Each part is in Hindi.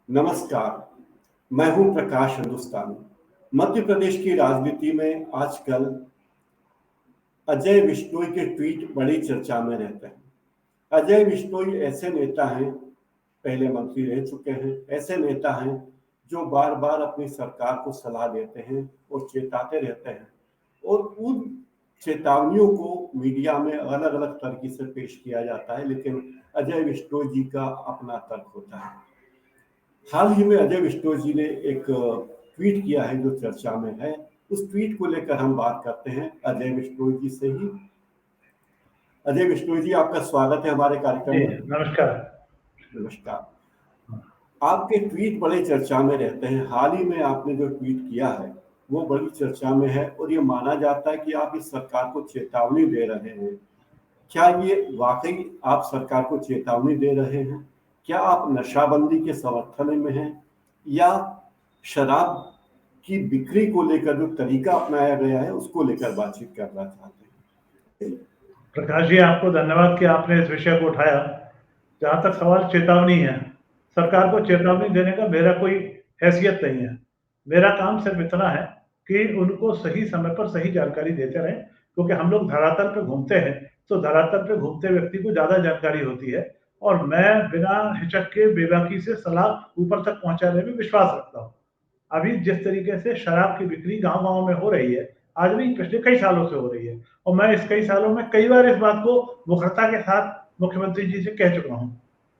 नमस्कार, मैं हूं प्रकाश हिंदुस्तानी। मध्य प्रदेश की राजनीति में आजकल अजय विश्नोई के ट्वीट बड़ी चर्चा में रहते हैं। अजय विश्नोई ऐसे नेता हैं, पहले मंत्री रह चुके हैं, ऐसे नेता हैं जो बार बार अपनी सरकार को सलाह देते हैं और चेताते रहते हैं, और उन चेतावनियों को मीडिया में अलग अलग तरीके से पेश किया जाता है, लेकिन अजय विश्नोई जी का अपना तर्क होता है। हाल ही में अजय विश्नोई जी ने एक ट्वीट किया है जो चर्चा में है। उस ट्वीट को लेकर हम बात करते हैं अजय विश्नोई जी से ही। अजय विश्नोई जी, आपका स्वागत है हमारे कार्यक्रम जी, में। नमस्कार। नमस्कार। आपके ट्वीट बड़े चर्चा में रहते हैं। हाल ही में आपने जो ट्वीट किया है वो बड़ी चर्चा में है, और ये माना जाता है कि आप इस सरकार को चेतावनी दे रहे हैं। क्या ये वाकई आप सरकार को चेतावनी दे रहे हैं? क्या आप नशाबंदी के समर्थन में हैं, या शराब की बिक्री को लेकर जो तरीका अपनाया गया है उसको लेकर बातचीत करना चाहते हैं? प्रकाश जी, आपको धन्यवाद कि आपने इस विषय को उठाया। जहाँ तक सवाल चेतावनी है, सरकार को चेतावनी देने का मेरा कोई हैसियत नहीं है। मेरा काम सिर्फ इतना है कि उनको सही समय पर सही जानकारी देते रहें, क्योंकि हम लोग धरातल पे घूमते हैं, तो धरातल पे घूमते व्यक्ति को ज़्यादा जानकारी होती है, और मैं बिना हिचक के बेबाकी से सलाह ऊपर तक पहुँचाने में विश्वास रखता हूँ। अभी जिस तरीके से शराब की बिक्री गाँव-गाँव में हो रही है, आज नहीं पिछले कई सालों से हो रही है, और मैं इस कई सालों में कई बार इस बात को मुखरता के साथ मुख्यमंत्री जी से कह चुका हूँ।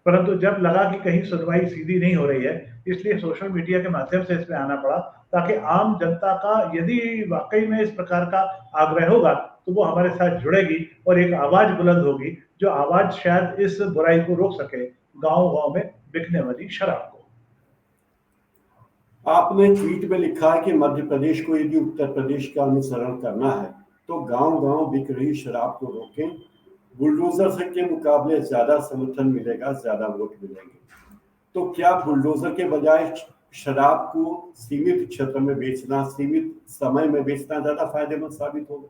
परंतु जब लगा कि कहीं सुनवाई सीधी नहीं हो रही है, इसलिए सोशल मीडिया के माध्यम से इसमें आना पड़ा, ताकि आम जनता का यदि वाक़ई में इस प्रकार का आग्रह होगा, तो वो हमारे साथ जुड़ेगी और एक आवाज़ बुलंद होगी, जो आवाज़ शायद इस बुराई को रोक सके, गाँव-गाँव में बिकने वाली शराब को। आपने ट्वीट में लिखा है कि मध्य प्रदेश को यदि उत्तर प्रदेश का अनुसरण करना है तो गांव गांव बिक रही शराब को रोकें। बुलडोजर से के मुकाबले ज्यादा समर्थन मिलेगा, ज्यादा वोट मिलेंगे। तो क्या बुलडोजर के बजाय शराब को सीमित क्षेत्र में बेचना, सीमित समय में बेचना ज्यादा फायदेमंद साबित होगा?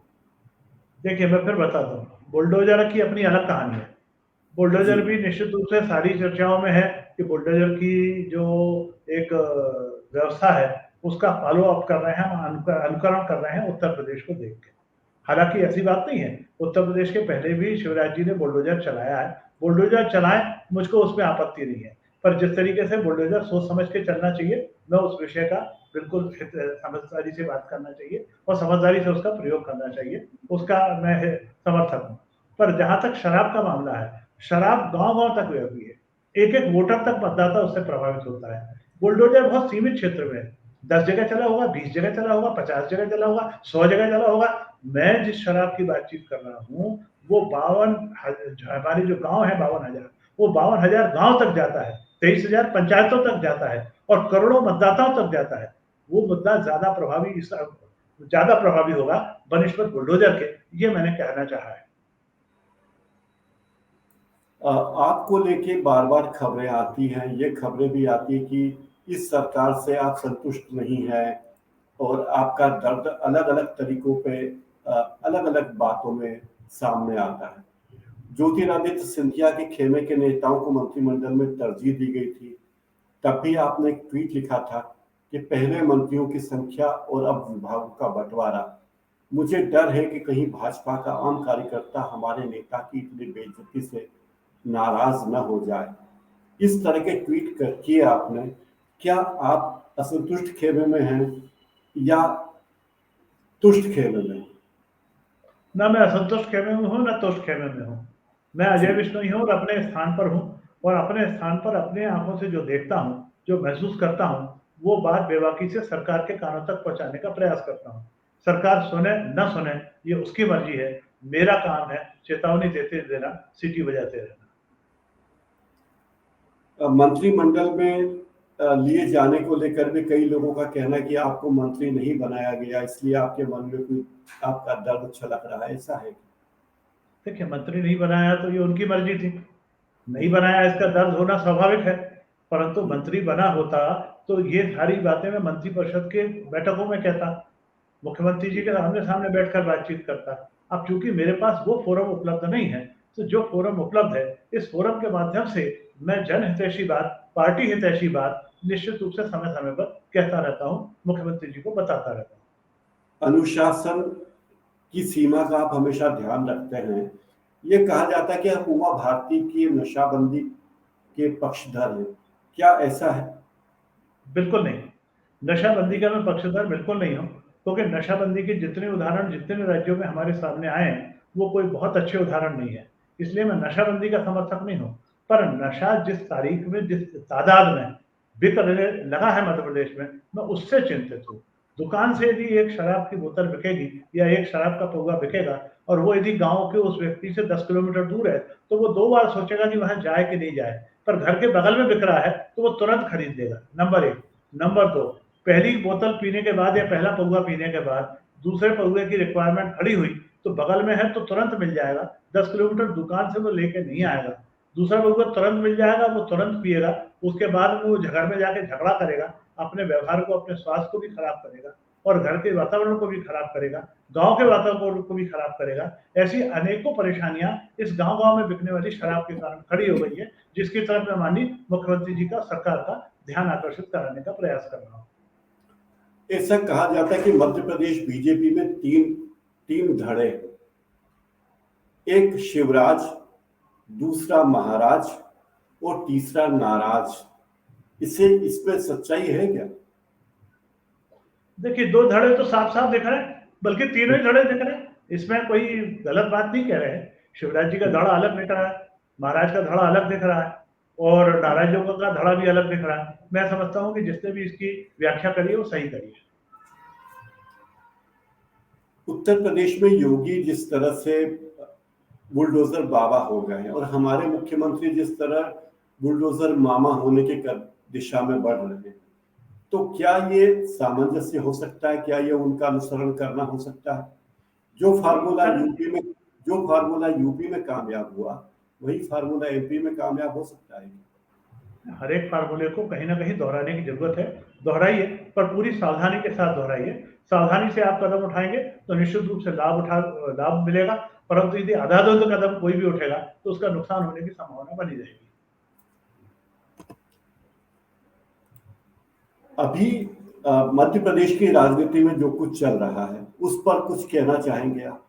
देखिए, मैं फिर बताता हूँ, बुलडोज़र की अपनी अलग कहानी है। जी। बुलडोज़र भी निश्चित रूप से सारी चर्चाओं में है कि बुलडोज़र की जो एक व्यवस्था है, उसका फ़ॉलो-अप कर रहे हैं, अनुकरण कर रहे हैं उत्तर प्रदेश को देख के। हालाँकि ऐसी बात नहीं है, उत्तर प्रदेश के पहले भी शिवराज जी ने बुलडोज़र चलाया है। बुलडोज़र चलाएँ, मुझको उसमें आपत्ति नहीं है। पर जिस तरीके से बुलडोज़र सोच समझ के चलना चाहिए, मैं उस विषय का बिल्कुल समझदारी से बात करना चाहिए और समझदारी से उसका प्रयोग करना चाहिए, उसका मैं समर्थक हूँ। पर जहाँ तक शराब का मामला है, शराब गाँव-गाँव तक व्यापी है। एक-एक वोटर तक मतदाता उससे प्रभावित होता है। बुलडोज़र बहुत सीमित क्षेत्र में है। 10 जगह चला होगा, 20 जगह चला होगा, 50 जगह चला होगा, 100 जगह चला होगा। मैं जिस शराब की बातचीत कर रहा हूँ, वो 52 हमारे जो गाँव है 52,000, वो 52,000 गाँव तक जाता है, 23,000 पंचायतों तक जाता है और करोड़ों मतदाताओं तक जाता है। वो मुद्दा ज़्यादा प्रभावी होगा बनिस्बत बुलडोज़र के, ये मैंने कहना चाहा है। आपको लेके बार बार खबरें आती हैं, ये खबरें भी आती है कि इस सरकार से आप संतुष्ट नहीं हैं, और आपका दर्द अलग अलग तरीकों पे अलग अलग बातों में सामने आता है। ज्योतिरादित्य सिंधिया के खेमे के नेताओं को मंत्रिमंडल में तरजीह दी गई थी। तब भी आपने एक ट्वीट लिखा था कि पहले मंत्रियों की संख्या और अब विभागों का बंटवारा, मुझे डर है कि कहीं भाजपा का आम कार्यकर्ता हमारे नेता की इतनी बेइज्जती से नाराज न हो जाए। इस तरह के ट्वीट किए आपने। क्या आप असंतुष्ट खेमे में हैं, या तुष्ट खेमे में? ना मैं असंतुष्ट खेमे में हूँ, ना तुष्ट खेमे में हूँ। मैं जी। अजय बिश्नोई हूँ और अपने स्थान पर हूँ, और अपने स्थान पर अपने आँखों से जो देखता हूँ, जो महसूस करता हूँ, वो बात बेबाकी से सरकार के कानों तक पहुँचाने का प्रयास करता हूँ। सरकार सुने, ना सुने, ये उसकी मर्ज़ी है। मेरा काम है चेतावनी देते देना, सीटी बजाते रहना। मंत्रिमंडल में लिए जाने को लेकर भी कई लोगों का कहना है कि आपको मंत्री नहीं बनाया गया, इसलिए आपके मन में कोई आपका दर्द छलक रहा है, ऐसा है? देखिए, मंत्री नहीं बनाया तो ये उनकी मर्ज़ी थी। नहीं जी। बनाया, इसका दर्द होना स्वाभाविक है, परंतु जी। मंत्री बना होता तो ये सारी बातें मैं मंत्रिपरिषद के बैठकों में कहता, मुख्यमंत्री जी जी। के आमने-सामने बैठकर बातचीत करता। अब चूँकि मेरे पास वो फ़ोरम उपलब्ध नहीं है, तो जो फोरम उपलब्ध है, इस फोरम के माध्यम से मैं जनहितैषी बात, पार्टी हितैषी बात निश्चित रूप से समय-समय पर कहता रहता हूँ, मुख्यमंत्री जी को बताता रहता हूँ। अनुशासन की सीमा का आप हमेशा ध्यान रखते हैं। ये कहा जाता है कि आप उमा भारती की नशाबंदी के पक्षधर हैं, क्या ऐसा है? बिल्कुल नहीं। नशाबंदी का मैं पक्षधर बिल्कुल नहीं हूँ, क्योंकि नशाबंदी के जितने उदाहरण जितने भी राज्यों में हमारे सामने आए हैं, वो कोई बहुत अच्छे उदाहरण नहीं है। इसलिए मैं नशाबंदी का समर्थक नहीं हूँ। पर नशा जिस तारीख में, जिस तादाद में बिकने लगा है मध्य प्रदेश में, मैं उससे चिंतित हूँ। दुकान से यदि एक शराब की बोतल बिकेगी या एक शराब का पौवा बिकेगा और वो यदि गाँव के उस व्यक्ति से 10 किलोमीटर दूर है, तो वो 2 बार सोचेगा कि वहाँ जाए कि नहीं जाए। पर घर के बगल में बिक रहा है, तो वो तुरंत खरीद लेगा, नंबर 1। नंबर 2, पहली बोतल पीने के बाद या पहला पौवा पीने के बाद दूसरे पौवे की रिक्वायरमेंट खड़ी हुई, तो बगल में है तो तुरंत मिल जाएगा। 10 किलोमीटर दुकान से वो लेके नहीं आएगा। दूसरा पौवा तुरंत मिल जाएगा, वो तुरंत पिएगा। उसके बाद वो घर में जाके झगड़ा करेगा, अपने व्यवहार को, अपने स्वास्थ्य को भी खराब करेगा और घर के वातावरण को भी खराब करेगा, गाँव के वातावरण को भी खराब करेगा। ऐसी अनेकों परेशानियाँ इस गाँव-गाँव में बिकने वाली शराब के कारण खड़ी हो गई है, जिसकी तरफ मैं माननीय मुख्यमंत्री जी का, सरकार का ध्यान आकर्षित कराने का प्रयास कर रहा हूँ। ऐसा कहा जाता है कि मध्य प्रदेश बीजेपी में तीन धड़े हैं। एक शिवराज, दूसरा महाराज और तीसरा नाराज। इस पे सच्चाई है क्या? देखिए, 2 धड़े तो साफ-साफ दिख रहे हैं, बल्कि तीनों ही धड़े दिख रहे हैं। इसमें कोई गलत बात नहीं कह रहे हैं। शिवराज जी का धड़ा अलग दिख रहा है, महाराज का धड़ा अलग दिख रहा है और नाराज़ों का धड़ा भी अलग दिख रहा है। मैं समझता हूँ कि जिसने भी इसकी व्याख्या करी है, वो सही करी है। उत्तर प्रदेश में योगी जिस तरह से बुलडोजर बाबा हो गए हैं और हमारे मुख्यमंत्री जिस तरह बुलडोजर मामा होने के दिशा में बढ़ रहे हैं, तो क्या ये सामंजस्य हो सकता है? क्या ये उनका अनुसरण करना हो सकता है? जो फार्मूला यूपी में कामयाब हुआ, वही फार्मूला एमपी में कामयाब हो सकता है? हर एक फार्मूले को कहीं न कहीं दोहराने की ज़रूरत है। दोहराइए, पर पूरी सावधानी के साथ दोहराइए। सावधानी से आप कदम उठाएँगे, तो निश्चित रूप से लाभ मिलेगा, परंतु यदि अंधाधुंध कदम कोई भी उठेगा, तो उसका नुकसान होने की संभावना बनी रहेगी। अभी मध्य प्रदेश की राजनीति में जो कुछ चल रहा है, उस पर कुछ कहना चाहेंगे आप?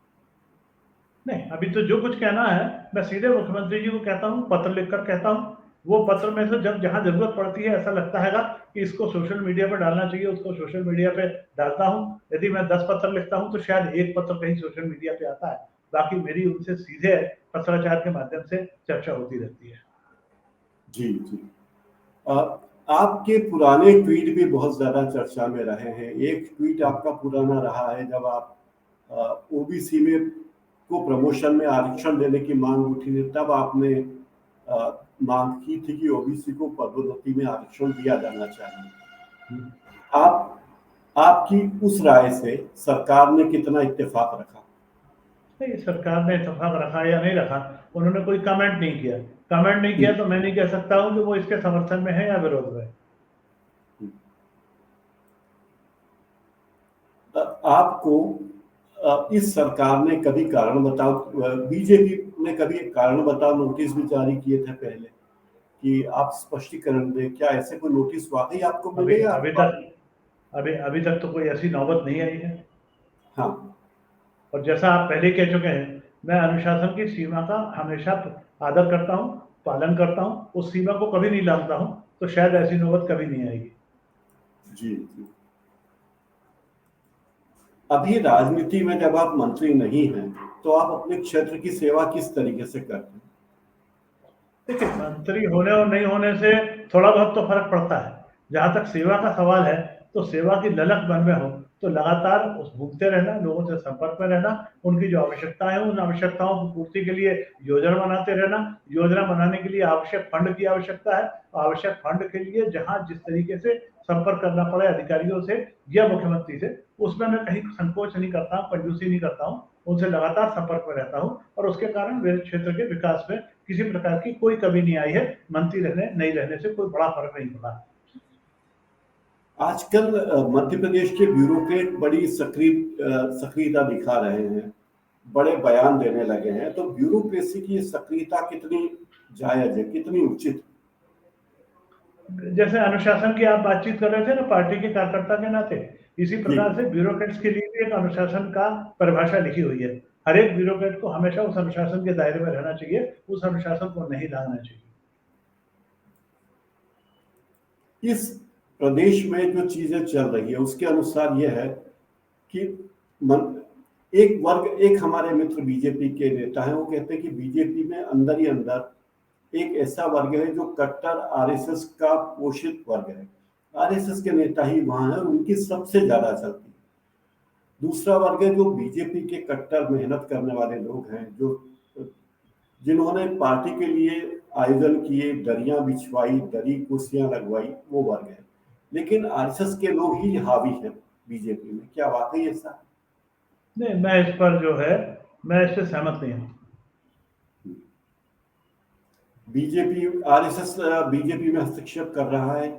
नहीं, अभी तो जो कुछ कहना है, मैं सीधे मुख्यमंत्री जी को कहता हूँ, पत्र लिखकर कहता हूँ। वो पत्र में से जब जहाँ ज़रूरत पड़ती है, ऐसा लगता हैगा कि इसको सोशल मीडिया पे डालना चाहिए, उसको सोशल मीडिया पे डालता हूँ। यदि मैं 10 पत्र लिखता हूँ, तो शायद 1 पत्र कहीं सोशल मीडिया पे आता है। बाकी मेरी उनसे सीधे पत्राचार के माध्यम से चर्चा होती रहती है। जी, जी। आपके पुराने ट्वीट भी बहुत ज्यादा चर्चा में रहे हैं। एक ट्वीट आपका पुराना रहा है जब आप ओबीसी में को प्रमोशन में आरक्षण देने की मांग उठी थी, तब आपने मांग की थी कि ओबीसी को पदोन्नति में आरक्षण दिया जाना चाहिए। आप आपकी उस राय से सरकार ने कितना इत्तेफाक रखा? नहीं, सरकार ने इत्तेफाक रखा या नहीं रखा, उन्होंने कोई कमेंट नहीं किया। कमेंट नहीं किया तो मैं नहीं कह सकता हूँ कि वो इसके समर्थन में है या विरोध में। आपको इस सरकार ने कभी कारण बताओ, बीजेपी ने कभी कारण बताओ नोटिस भी जारी किए थे पहले कि आप स्पष्टीकरण दें? क्या ऐसे कोई नोटिस वाकई आपको मिले? अभी तक तो कोई ऐसी नौबत नहीं आई है। हाँ। और जैसा आप पहले कह चुके हैं, मैं अनुशासन की सीमा का हमेशा आदर करता हूँ, पालन करता हूँ, उस सीमा को कभी नहीं लांघता हूँ, तो शायद ऐसी नौबत कभी नहीं आएगी। जी, जी। अभी राजनीति में जब आप मंत्री नहीं हैं, तो आप अपने क्षेत्र की सेवा किस तरीके से करते हैं? देखिए, मंत्री होने और नहीं होने से थोड़ा बहुत तो फर्क पड़ता है। जहाँ तक सेवा का सवाल है, तो सेवा की ललक मन में हो, तो लगातार उस घूमते रहना, लोगों से संपर्क में रहना, उनकी जो आवश्यकताएं हैं, उन आवश्यकताओं की पूर्ति के लिए योजना बनाते रहना। योजना बनाने के लिए आवश्यक फंड की आवश्यकता है। आवश्यक फंड के लिए जहाँ जिस तरीके से संपर्क करना पड़े अधिकारियों से या मुख्यमंत्री से, उसमें मैं कहीं संकोच नहीं करता हूँ, कंजूसी नहीं करता हूँ। उनसे लगातार संपर्क में रहता हूँ और उसके कारण मेरे क्षेत्र के विकास में किसी प्रकार की कोई कमी नहीं आई है। मंत्री रहने नहीं रहने से कोई बड़ा फर्क नहीं पड़ा। आजकल मध्य प्रदेश के ब्यूरोक्रेट बड़ी सक्रियता दिखा रहे हैं। बड़े बयान देने लगे हैं, तो ब्यूरोक्रेसी की सक्रियता कितनी जायज है, कितनी उचित? जैसे अनुशासन की आप बातचीत कर रहे थे ना पार्टी के कार्यकर्ता के नाते, इसी जी। प्रकार से ब्यूरोक्रेट्स के लिए भी एक अनुशासन का परिभाषा लिखी हुई है। हर एक ब्यूरोक्रेट को हमेशा उस अनुशासन के दायरे में रहना चाहिए, उस अनुशासन को नहीं लांघना चाहिए। इस प्रदेश में जो चीजें चल रही है उसके अनुसार यह है कि एक वर्ग, एक हमारे मित्र बीजेपी के नेता हैं, वो कहते हैं कि बीजेपी में अंदर ही अंदर एक ऐसा वर्ग है जो कट्टर आरएसएस का पोषित वर्ग है। आरएसएस के नेता ही वहां है और उनकी सबसे ज्यादा चलती है। दूसरा वर्ग है जो बीजेपी के कट्टर मेहनत करने वाले लोग हैं, जो जिन्होंने पार्टी के लिए आयोजन किए, दरियां बिछवाई, दरी कुर्सियां लगवाई, वो वर्ग है। लेकिन आरएसएस के लोग ही हावी हैं बीजेपी में। क्या वाकई ऐसा है? नहीं, मैं इस पर जो है मैं इससे सहमत नहीं हूँ। बीजेपी आरएसएस बीजेपी में हस्तक्षेप कर रहा है?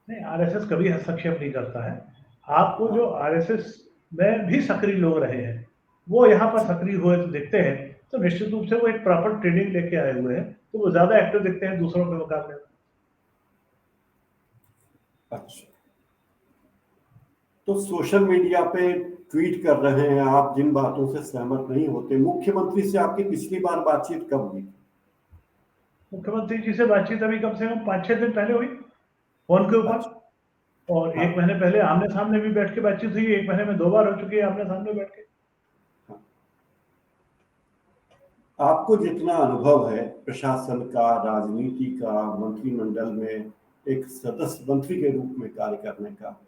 नहीं, आरएसएस कभी हस्तक्षेप नहीं करता है। आपको जो आरएसएस में भी सक्रिय लोग रहे हैं, वो यहाँ पर सक्रिय हुए तो दिखते हैं, तो निश्चित रूप से वो एक प्रॉपर ट्रेनिंग लेके आए हुए हैं, तो वो ज्यादा एक्टिव दिखते हैं दूसरों के मुकाबले में। अच्छा, तो सोशल मीडिया पे ट्वीट कर रहे हैं आप जिन बातों से सहमत नहीं होते, मुख्यमंत्री से आपकी पिछली बार बातचीत कब हुई? मुख्यमंत्री जी से बातचीत अभी कम से कम 5-6 दिन पहले हुई, फोन के ऊपर। अच्छा। और हाँ। 1 महीने पहले आमने सामने भी बैठ के बातचीत हुई, 1 महीने में 2 बार हो चुकी है आमने सामने बैठ के। हाँ। आपको जितना अनुभव है प्रशासन का, राजनीति का, मंत्रिमंडल में एक सदस्य मंत्री के रूप में कार्य करने का,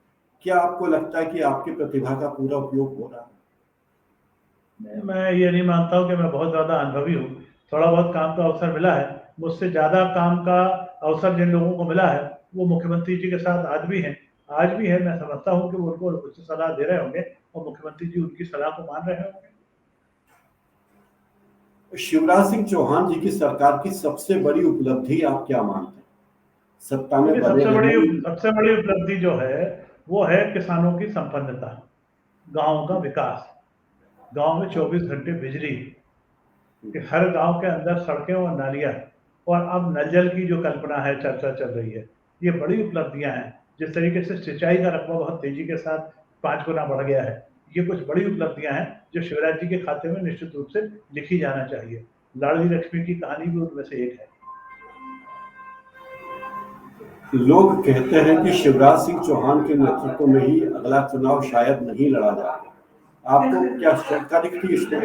क्या आपको लगता है कि आपकी प्रतिभा का पूरा उपयोग हो रहा है? मैं ये नहीं मानता हूँ कि मैं बहुत ज़्यादा अनुभवी हूँ। थोड़ा बहुत काम का अवसर मिला है, मुझसे ज़्यादा काम का अवसर जिन लोगों को मिला है, वो मुख्यमंत्री जी के साथ आज भी हैं। आज भी है, मैं समझता हूँ कि वो उनको उचित सलाह दे रहे होंगे और मुख्यमंत्री जी उनकी सलाह को मान रहे होंगे। शिवराज सिंह चौहान जी की सरकार की सबसे बड़ी उपलब्धि आप क्या मानते हैं? सत्ता में देखिए, बने रहने? सबसे बड़ी उपलब्धि जो है, वो है किसानों की संपन्नता, गाँव का विकास, गाँव में 24 घंटे बिजली, कि हर गांव के अंदर सड़कें और नालियां, और अब नल जल की जो कल्पना है, चर्चा चल रही है, ये बड़ी उपलब्धियां हैं। जिस तरीके से सिंचाई का रकबा बहुत तेजी के साथ 5 गुना बढ़ गया है, ये कुछ बड़ी उपलब्धियां हैं जो शिवराज जी के खाते में निश्चित रूप से लिखी जाना चाहिए। लाडली लक्ष्मी की कहानी भी उनमें से एक है। लोग कहते हैं कि शिवराज सिंह चौहान के नेतृत्व में ही अगला चुनाव शायद नहीं लड़ा जाएगा। आपको क्या शंका दिखती है इसमें?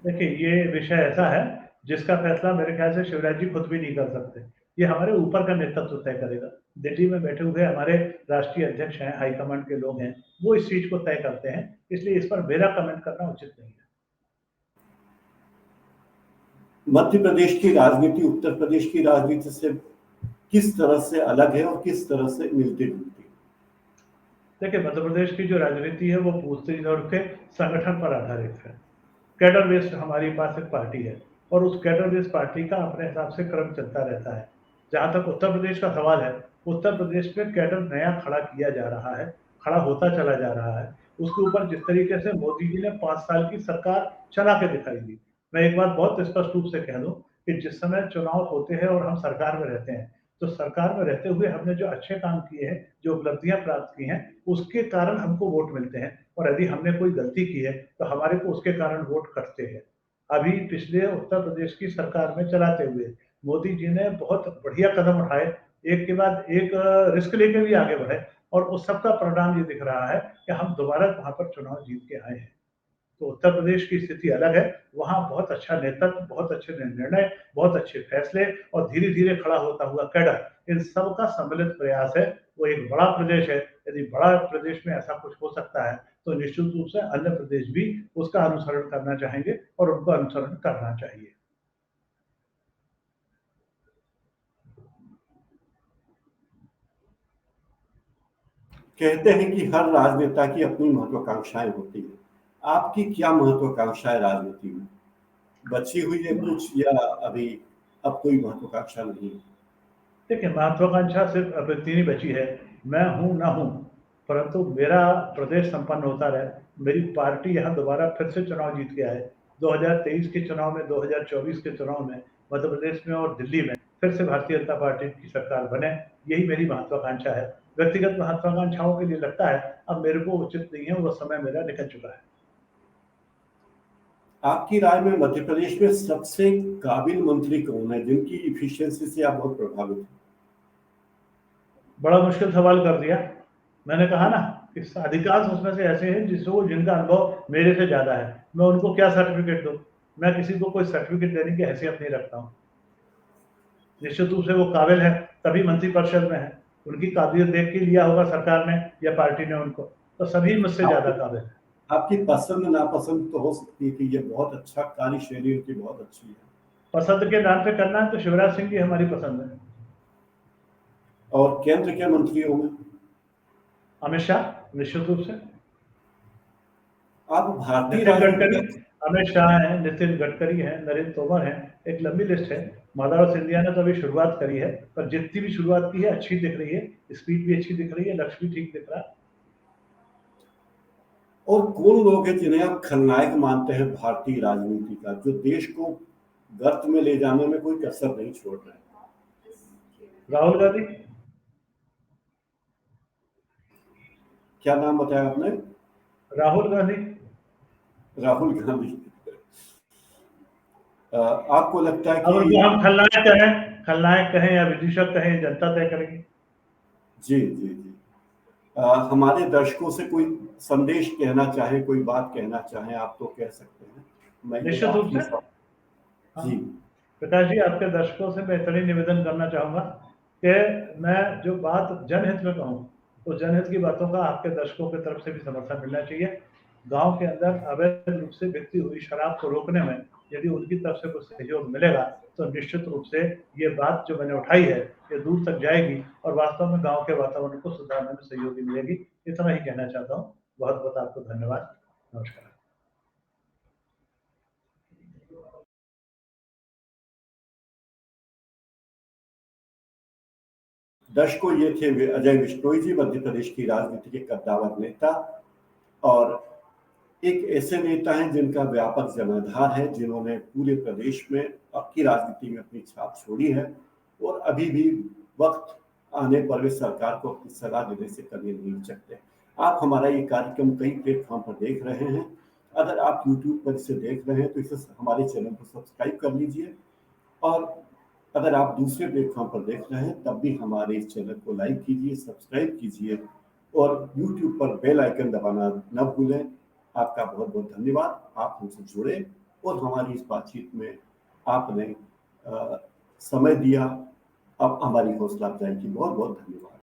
देखिए, ये विषय ऐसा है जिसका फैसला मेरे ख्याल से शिवराज जी खुद भी नहीं कर सकते। ये हमारे ऊपर का नेतृत्व तय करेगा। दिल्ली में बैठे हुए हमारे राष्ट्रीय अध्यक्ष हैं, हाईकमांड के लोग हैं, वो इस चीज को तय करते हैं। इसलिए इस पर मेरा कमेंट करना उचित नहीं है। मध्य प्रदेश की राजनीति उत्तर प्रदेश की राजनीति से किस तरह से अलग है और किस तरह से मिलती जुलती है? देखिए, मध्य प्रदेश की जो राजनीति है वो पूछते दौर के संगठन पर आधारित है। कैडर बेस्ड हमारे पास एक पार्टी है, और उस कैडर बेस्ड पार्टी का अपने हिसाब से क्रम चलता रहता है। जहां तक उत्तर प्रदेश का सवाल है, उत्तर प्रदेश में कैडर नया खड़ा किया जा रहा है, खड़ा होता चला जा रहा है। उसके ऊपर जिस तरीके से मोदी जी ने 5 साल की सरकार चला के दिखाई दी, मैं एक बात बहुत स्पष्ट रूप से कह दूं कि जिस समय चुनाव होते हैं और हम सरकार में रहते हैं, तो सरकार में रहते हुए हमने जो अच्छे काम किए हैं, जो उपलब्धियां प्राप्त की हैं, उसके कारण हमको वोट मिलते हैं। और यदि हमने कोई गलती की है, तो हमारे को उसके कारण वोट कटते हैं। अभी पिछले उत्तर प्रदेश की सरकार में चलाते हुए मोदी जी ने बहुत बढ़िया कदम उठाए, एक के बाद एक रिस्क लेके भी आगे बढ़े, और उस सब का परिणाम ये दिख रहा है कि हम दोबारा वहां पर चुनाव जीत के आए हैं। तो उत्तर प्रदेश की स्थिति अलग है। वहां बहुत अच्छा नेतृत्व, बहुत अच्छे निर्णय, बहुत अच्छे फैसले, और धीरे धीरे खड़ा होता हुआ कैडर, इन सब का सम्मिलित प्रयास है। वो एक बड़ा प्रदेश है। यदि बड़ा प्रदेश में ऐसा कुछ हो सकता है, तो निश्चित रूप से अन्य प्रदेश भी उसका अनुसरण करना चाहेंगे और उनको अनुसरण करना चाहिए। कहते हैं कि हर राजनेता की अपनी महत्वाकांक्षाएं होती है। आपकी क्या महत्वाकांक्षा है राजनीति में? बची हुई है कुछ, या अभी अब कोई महत्वाकांक्षा नहीं है? देखिए, महत्वाकांक्षा सिर्फ अब इतनी ही बची है, मैं हूं ना हूं। परंतु मेरा प्रदेश संपन्न होता रहे, मेरी पार्टी यहाँ दोबारा फिर से चुनाव जीत के आए, 2023 के चुनाव में, 2024 के चुनाव में मध्य प्रदेश में और दिल्ली में फिर से भारतीय जनता पार्टी की सरकार बने, यही मेरी महत्वाकांक्षा है। व्यक्तिगत महत्वाकांक्षाओं के लिए लगता है अब मेरे को उचित नहीं है, वो समय मेरा निकल चुका है। आपकी राय में मध्य प्रदेश में सबसे काबिल मंत्री कौन है जिनकी इफिशियंसी से आप बहुत प्रभावित हैं? बड़ा मुश्किल सवाल कर दिया। मैंने कहा ना कि अधिकांश उसमें से ऐसे हैं जिनका अनुभव मेरे से ज्यादा है, मैं उनको क्या सर्टिफिकेट दूं? मैं किसी को कोई सर्टिफिकेट देने की हैसियत नहीं रखता हूं। निश्चित रूप से वो काबिल है, तभी मंत्रिपरिषद में है। उनकी काबिलियत देख के लिया होगा सरकार ने या पार्टी ने उनको, तो सभी मुझसे ज्यादा काबिल है। आपकी पसंद नापसंद तो हो सकती है कि ये बहुत अच्छा कार्यशैली उनकी बहुत अच्छी है, पसंद के नाम पे करना है तो शिवराज सिंह जी हमारी पसंद है। और केंद्र के मंत्रियों में अमित शाह निश्चित रूप से, आप भारतीय नितिन राजनीति गडकरी, का अमित शाह है, नितिन गडकरी है, नरेंद्र तोमर है, एक लंबी लिस्ट है। माधव सिंधिया ने तो अभी शुरुआत करी है, पर जितनी भी शुरुआत की है अच्छी दिख रही है, स्पीड भी अच्छी दिख रही है, लक्ष्य भी ठीक दिख रहा है। और कौन लोग हैं जिन्हें आप खलनायक मानते हैं भारतीय राजनीति का, जो देश को गर्त में ले जाने में कोई कसर नहीं छोड़ रहे? राहुल गांधी। क्या नाम बताया आपने? राहुल गांधी। राहुल गांधी। आपको लगता है अब उनको कि हम खलनायक कहें या विदूषक कहें, जनता तय करेगी। जी जी जी, हमारे दर्शकों से कोई संदेश कहना चाहे, कोई बात कहना चाहे, आप तो कह सकते हैं। मैं ये निश्चित रूप आखिरी से। हाँ, जी प्रकाश जी, आपके दर्शकों से मैं इतना ही निवेदन करना चाहूंगा कि मैं जो बात जनहित में कहूँ, तो जनहित की बातों का आपके दर्शकों की तरफ से भी समर्थन मिलना चाहिए। गांव के अंदर अवैध रूप से बिकती हुई शराब को रोकने में यदि उनकी तरफ से कुछ सहयोग मिलेगा तो निश्चित रूप से ये बात जो मैंने उठाई है ये दूर तक जाएगी और वास्तव में गांव के वातावरण को सुधारने में सहयोगी मिलेगी। इतना ही कहना चाहता हूँ। बहुत बहुत आपको धन्यवाद। नमस्कार। दर्शकों, ये थे अजय बिश्नोई जी, मध्य प्रदेश की राजनीति के कद्दावर नेता, और एक ऐसे नेता हैं जिनका व्यापक जनाधार है, जिन्होंने पूरे प्रदेश में की राजनीति में अपनी छाप छोड़ी है और अभी भी वक्त आने पर वे सरकार को अपनी सलाह देने से कभी नहीं हिचकते। आप हमारा ये कार्यक्रम कई प्लेटफॉर्म पर देख रहे हैं। अगर आप यूट्यूब पर इसे देख रहे हैं तो इसे हमारे चैनल को सब्सक्राइब कर लीजिए, और अगर आप दूसरे प्लेटफॉर्म पर देख रहे हैं तब भी हमारे इस चैनल को लाइक कीजिए, सब्सक्राइब कीजिए और यूट्यूब पर बेल आइकन दबाना न भूलें। आपका बहुत बहुत धन्यवाद। आप हमसे जुड़े और हमारी इस बातचीत में आपने समय दिया। अब हमारी हौसला अफजाई की बहुत बहुत धन्यवाद।